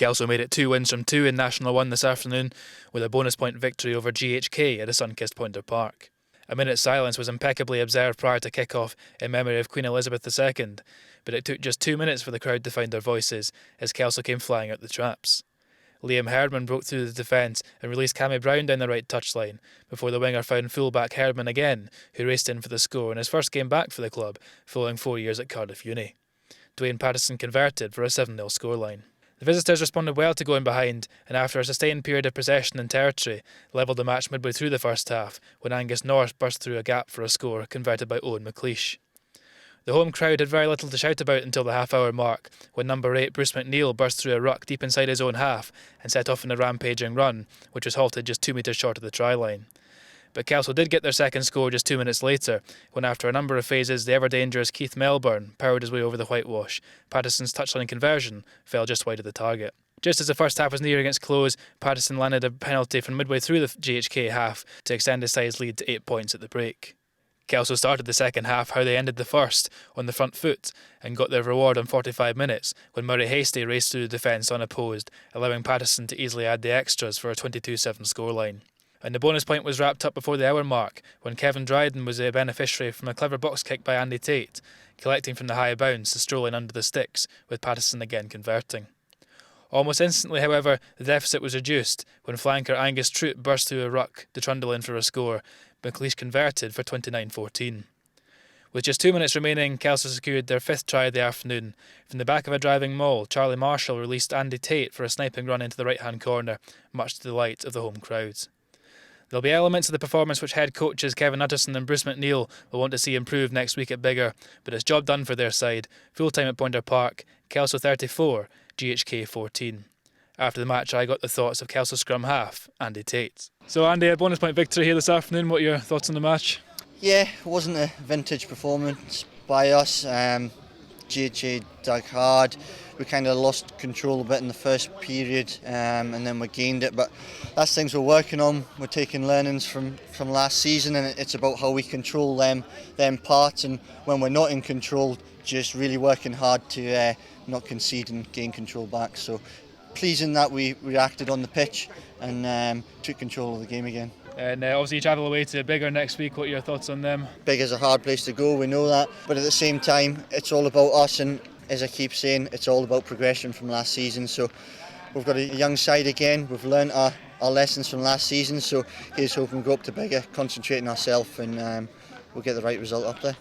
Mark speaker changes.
Speaker 1: Kelso made it 2 wins from 2 in National 1 this afternoon with a bonus point victory over GHK at a sun-kissed Poynder Park. A minute's silence was impeccably observed prior to kick-off in memory of Queen Elizabeth II, but it took just 2 minutes for the crowd to find their voices as Kelso came flying out the traps. Liam Herdman broke through the defence and released Cammy Brown down the right touchline before the winger found full-back Herdman again, who raced in for the score in his first game back for the club following 4 years at Cardiff Uni. Dwayne Patterson converted for a 7-0 scoreline. The visitors responded well to going behind and after a sustained period of possession and territory, levelled the match midway through the first half when Angus North burst through a gap for a score converted by Owen McLeish. The home crowd had very little to shout about until the half-hour mark when number 8 Bruce McNeill burst through a ruck deep inside his own half and set off in a rampaging run, which was halted just 2 metres short of the try line. But Kelso did get their second score just 2 minutes later, when after a number of phases the ever-dangerous Keith Melbourne powered his way over the whitewash. Patterson's touchline conversion fell just wide of the target. Just as the first half was nearing its close, Patterson landed a penalty from midway through the GHK half to extend his side's lead to 8 points at the break. Kelso started the second half how they ended the first, on the front foot, and got their reward on 45 minutes when Murray Hastie raced through the defence unopposed, allowing Patterson to easily add the extras for a 22-7 scoreline. And the bonus point was wrapped up before the hour mark when Kevin Dryden was a beneficiary from a clever box kick by Andy Tait, collecting from the high bounce to strolling under the sticks, with Patterson again converting. Almost instantly, however, the deficit was reduced when flanker Angus Troop burst through a ruck to trundle in for a score. McLeish converted for 29-14. With just 2 minutes remaining, Kelso secured their 5th try of the afternoon. From the back of a driving maul, Charlie Marshall released Andy Tait for a sniping run into the right-hand corner, much to the delight of the home crowds. There'll be elements of the performance which head coaches Kevin Utterson and Bruce McNeill will want to see improved next week at Biggar, but it's job done for their side. Full time at Poynder Park, Kelso 34, GHK 14. After the match, I got the thoughts of Kelso scrum half, Andy Tait. So Andy, a bonus point victory here this afternoon. What are your thoughts on the match?
Speaker 2: Yeah, it wasn't a vintage performance by us. GHK dug hard. We kind of lost control a bit in the first period and then we gained it, but that's things we're working on. We're taking learnings from last season and it's about how we control them parts, and when we're not in control, just really working hard to not concede and gain control back. So pleasing that we reacted on the pitch and took control of the game again.
Speaker 1: And obviously you travel away to Biggar next week. What are your thoughts on them?
Speaker 2: Biggar's a hard place to go, we know that, but at the same time it's all about us, and as I keep saying, it's all about progression from last season. So we've got a young side again, we've learnt our lessons from last season, so here's hoping we go up to Biggar, concentrating ourselves, and we'll get the right result up there.